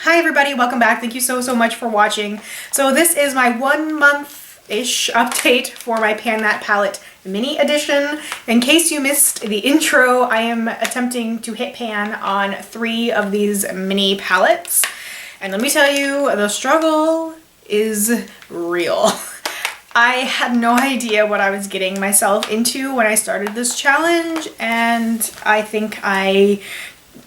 Hi everybody, welcome back. Thank you so much for watching. So this is my 1 month-ish update for my Pan That palette mini edition. In case you missed the intro, I am attempting to hit pan on 3 of these mini palettes. And let me tell you, the struggle is real. I had no idea what I was getting myself into when I started this challenge, and I think I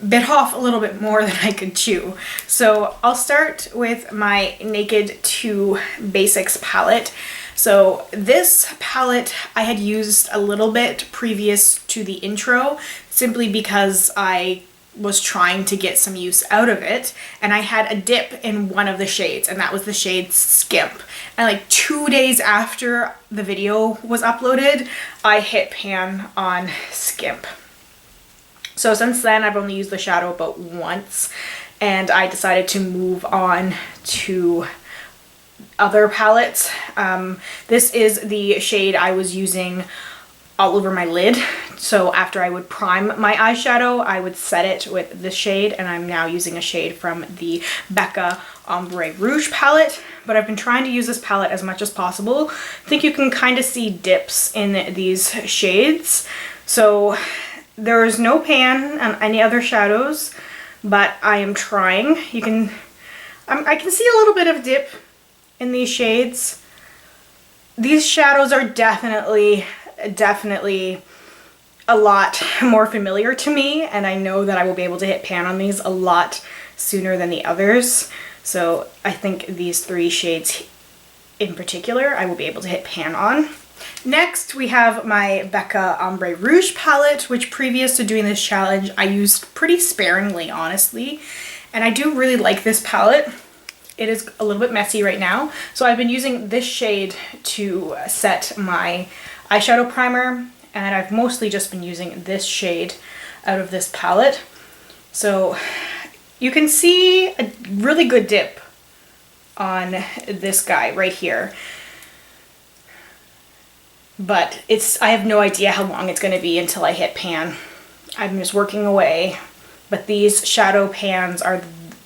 bit off a little bit more than I could chew. So I'll start with my Naked 2 Basics palette. So this palette I had used a little bit previous to the intro, simply because I was trying to get some use out of it, and I had a dip in one of the shades, and that was the shade Skimp. And like 2 days after the video was uploaded, I hit pan on Skimp. So since then, I've only used the shadow about once, and I decided to move on to other palettes. This is the shade I was using all over my lid. So after I would prime my eyeshadow, I would set it with this shade, and I'm now using a shade from the Becca Ombre Rouge palette. But I've been trying to use this palette as much as possible. I think you can kind of see dips in these shades. So there is no pan on any other shadows, but I am trying. I can see a little bit of dip in these shades. These shadows are definitely a lot more familiar to me, and I know that I will be able to hit pan on these a lot sooner than the others. So I think these 3 shades in particular I will be able to hit pan on. Next, we have my Becca Ombre Rouge palette, which previous to doing this challenge, I used pretty sparingly, honestly. And I do really like this palette. It is a little bit messy right now. So I've been using this shade to set my eyeshadow primer, and I've mostly just been using this shade out of this palette. So you can see a really good dip on this guy right here. But I have no idea how long it's going to be until I hit pan. I'm just working away. But these shadow pans are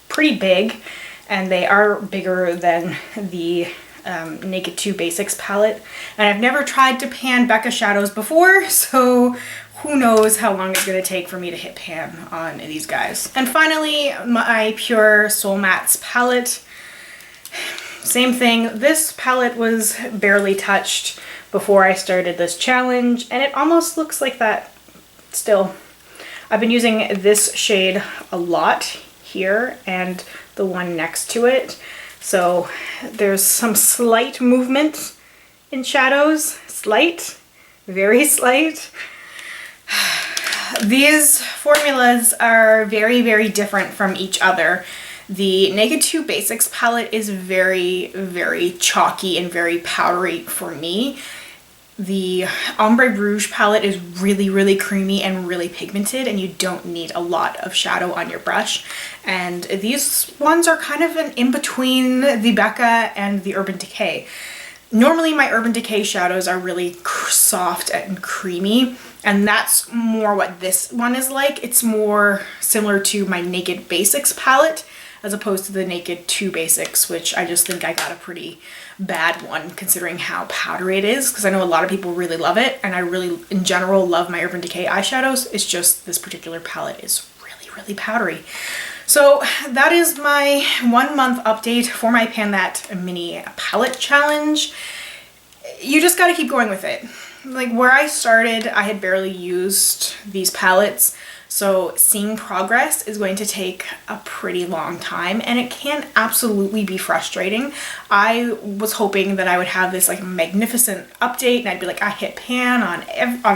pretty big, and they are bigger than the Naked 2 Basics palette. And I've never tried to pan Becca shadows before, so who knows how long it's going to take for me to hit pan on these guys. And finally, my PUR Soul Mattes palette. Same thing. This palette was barely touched before I started this challenge, and it almost looks like that still. I've been using this shade a lot here and the one next to it. So there's some slight movement in shadows. Slight, very slight. These formulas are very different from each other. The Naked 2 Basics palette is very chalky and very powdery for me. The Ombre Rouge palette is really creamy and really pigmented, and you don't need a lot of shadow on your brush. And these ones are kind of an in-between the Becca and the Urban Decay. Normally my Urban Decay shadows are really soft and creamy, and that's more what this one is like. It's more similar to my Naked Basics palette, as opposed to the Naked 2 Basics, which I just think I got a pretty bad one considering how powdery it is, because I know a lot of people really love it, and I really, in general, love my Urban Decay eyeshadows. It's just this particular palette is really powdery. So that is my 1 month update for my Pan That mini palette challenge. You just gotta keep going with it. Like where I started, I had barely used these palettes. So seeing progress is going to take a pretty long time, and it can absolutely be frustrating. I was hoping that I would have this like magnificent update, and I'd be like, I hit pan on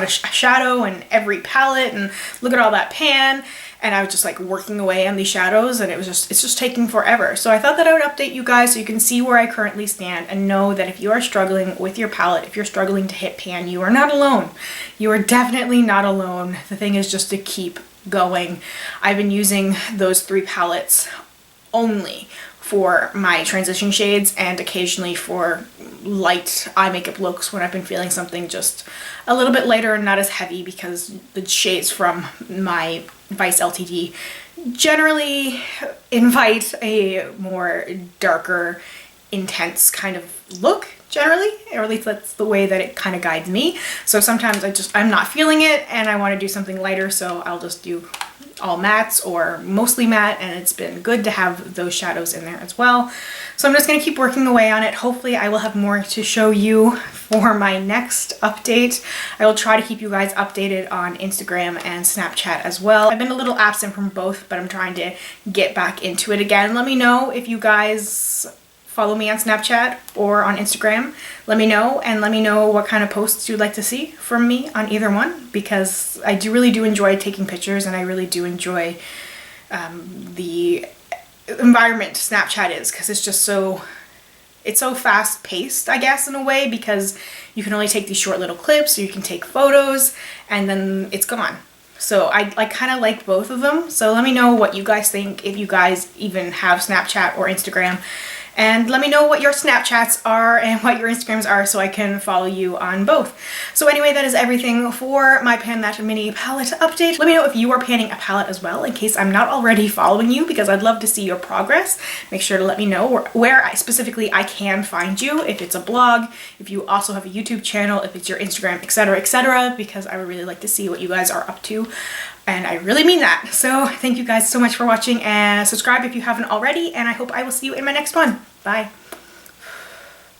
a shadow and every palette, and look at all that pan. And I was just like working away on these shadows, and it's just taking forever. So I thought that I would update you guys so you can see where I currently stand and know that if you are struggling with your palette, if you're struggling to hit pan, you are not alone. You are definitely not alone. The thing is just to keep going. I've been using those 3 palettes only for my transition shades and occasionally for light eye makeup looks when I've been feeling something just a little bit lighter and not as heavy, because the shades from my Vice LTD generally invite a more darker, intense kind of look generally, or at least that's the way that it kind of guides me. So sometimes I'm not feeling it and I want to do something lighter, so I'll just do all mattes or mostly matte, and it's been good to have those shadows in there as well. So I'm just going to keep working away on it. Hopefully I will have more to show you for my next update. I will try to keep you guys updated on Instagram and Snapchat as well. I've been a little absent from both, but I'm trying to get back into it again. Let me know if you guys follow me on Snapchat or on Instagram. Let me know, and let me know what kind of posts you'd like to see from me on either one, because I really do enjoy taking pictures, and I really do enjoy the environment Snapchat is, because it's just so, it's so fast paced, I guess, in a way, because you can only take these short little clips, or you can take photos and then it's gone. So I kind of like both of them. So let me know what you guys think, if you guys even have Snapchat or Instagram. And let me know what your Snapchats are and what your Instagrams are so I can follow you on both. So anyway, that is everything for my Pan That Mini palette update. Let me know if you are panning a palette as well, in case I'm not already following you, because I'd love to see your progress. Make sure to let me know where specifically I can find you, if it's a blog, if you also have a YouTube channel, if it's your Instagram, etc., because I would really like to see what you guys are up to. And I really mean that. So thank you guys so much for watching, and subscribe if you haven't already, and I hope I will see you in my next one. Bye.